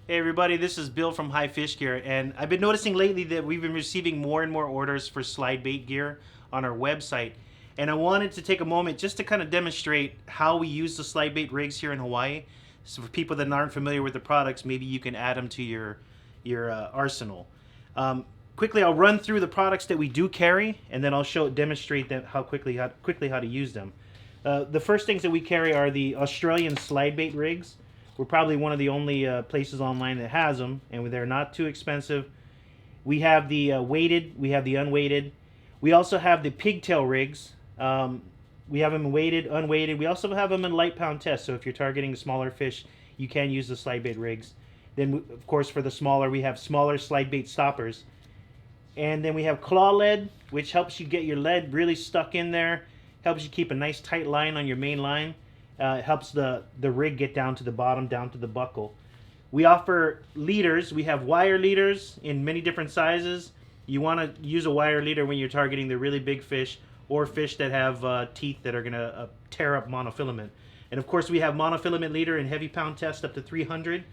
Hey everybody, this is Bill from HiFishGear, and I've been noticing lately that we've been receiving more and more orders for slide bait gear on our website. And I wanted to take a moment just to kind of demonstrate how we use the slide bait rigs here in Hawaii. So for people that aren't familiar with the products, maybe you can add them to your arsenal. Quickly, I'll run through the products that we do carry, and then I'll demonstrate them how quickly how to use them. The first things that we carry are the Australian slide bait rigs. We're probably one of the only places online that has them, and they're not too expensive. We have the weighted, we have the unweighted. We also have the pigtail rigs. We have them weighted, unweighted. We also have them in light pound test. So if you're targeting smaller fish, you can use the slide bait rigs. Then, of course, for the smaller, we have smaller slide bait stoppers. And then we have claw lead, which helps you get your lead really stuck in there. Helps you keep a nice tight line on your main line. Helps the rig get down to the bottom, down to the buckle. We offer leaders. We have wire leaders in many different sizes. You want to use a wire leader when you're targeting the really big fish or fish that have teeth that are going to tear up monofilament. And of course, we have monofilament leader in heavy pound test up to 300.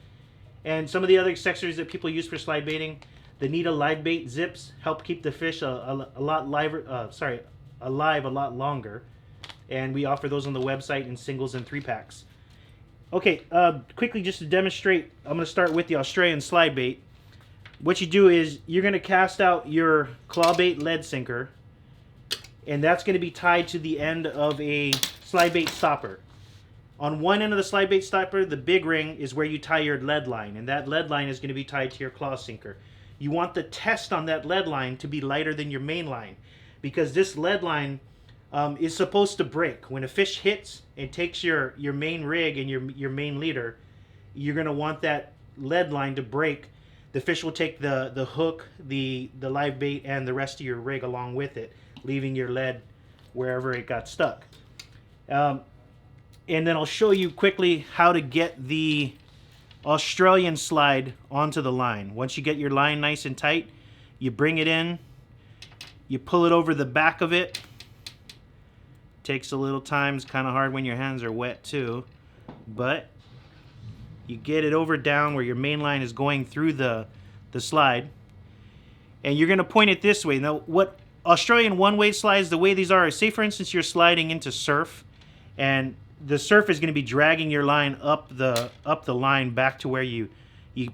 And some of the other accessories that people use for slide baiting, the needle live bait zips help keep the fish a lot alive a lot longer. And we offer those on the website in singles and 3-packs. Okay, quickly just to demonstrate, I'm going to start with the Australian slide bait. What you do is you're going to cast out your claw bait lead sinker, and that's going to be tied to the end of a slide bait stopper. On one end of the slide bait stopper, the big ring is where you tie your lead line, and that lead line is going to be tied to your claw sinker. You want the test on that lead line to be lighter than your main line, because this lead line is supposed to break. When a fish hits and takes your main rig and your main leader, you're going to want that lead line to break. The fish will take the hook, the live bait, and the rest of your rig along with it, leaving your lead wherever it got stuck. And then I'll show you quickly how to get the Australian slide onto the line. Once you get your line nice and tight, you bring it in, you pull it over the back of it. Takes a little time. It's kind of hard when your hands are wet too, but you get it over down where your main line is going through the slide, and you're going to point it this way. Now, what Australian one-way slides, the way these are, say for instance you're sliding into surf, and the surf is going to be dragging your line up the line back to where you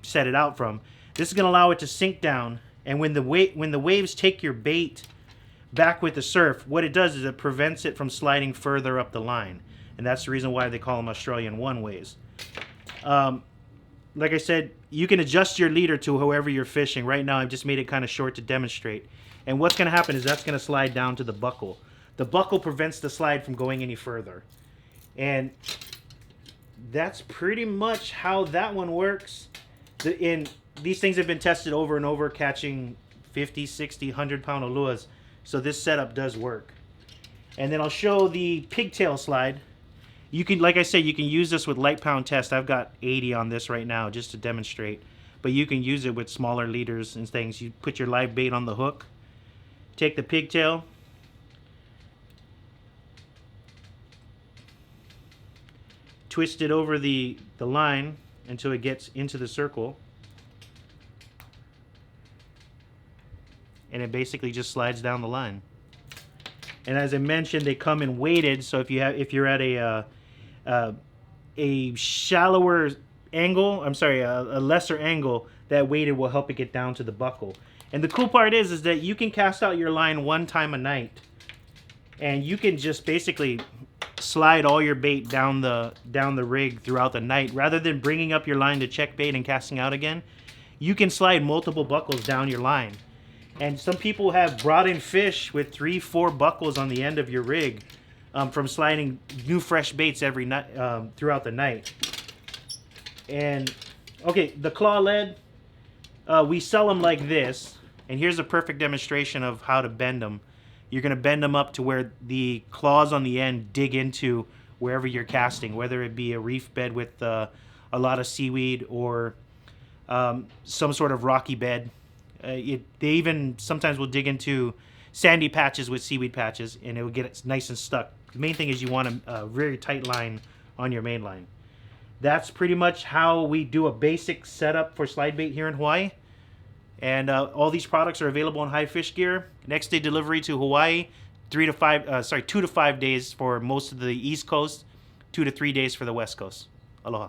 set it out from. This is going to allow it to sink down, and when the waves take your bait back with the surf, what it does is it prevents it from sliding further up the line, and that's the reason why they call them Australian one-ways. Like I said, you can adjust your leader to however you're fishing. Right now I've just made it kind of short to demonstrate, and what's going to happen is that's going to slide down to the buckle. The buckle prevents the slide from going any further, and that's pretty much how that one works. These things have been tested over and over, catching 50, 60, 100-pound oluas. So this setup does work. And then I'll show the pigtail slide. You can, like I said, you can use this with light pound test. I've got 80 on this right now just to demonstrate. But you can use it with smaller leaders and things. You put your live bait on the hook, take the pigtail, twist it over the line until it gets into the circle. And it basically just slides down the line. And as I mentioned, they come in weighted, so if you're at a shallower angle, a lesser angle, that weighted will help it get down to the buckle. And the cool part is that you can cast out your line one time a night, and you can just basically slide all your bait down the rig throughout the night, rather than bringing up your line to check bait and casting out again. You can slide multiple buckles down your line. And some people have brought in fish with 3-4 buckles on the end of your rig from sliding new fresh baits every night throughout the night. And okay, the claw lead, we sell them like this, and here's a perfect demonstration of how to bend them. You're going to bend them up to where the claws on the end dig into wherever you're casting, whether it be a reef bed with a lot of seaweed or some sort of rocky bed. They even sometimes will dig into sandy patches with seaweed patches, and it will get nice and stuck. The main thing is you want a very tight line on your main line. that's pretty much how we do a basic setup for slide bait here in Hawaii. And all these products are available on HiFishGear. Next day delivery to Hawaii, 2 to 5 days for most of the East Coast, 2 to 3 days for the West Coast. Aloha.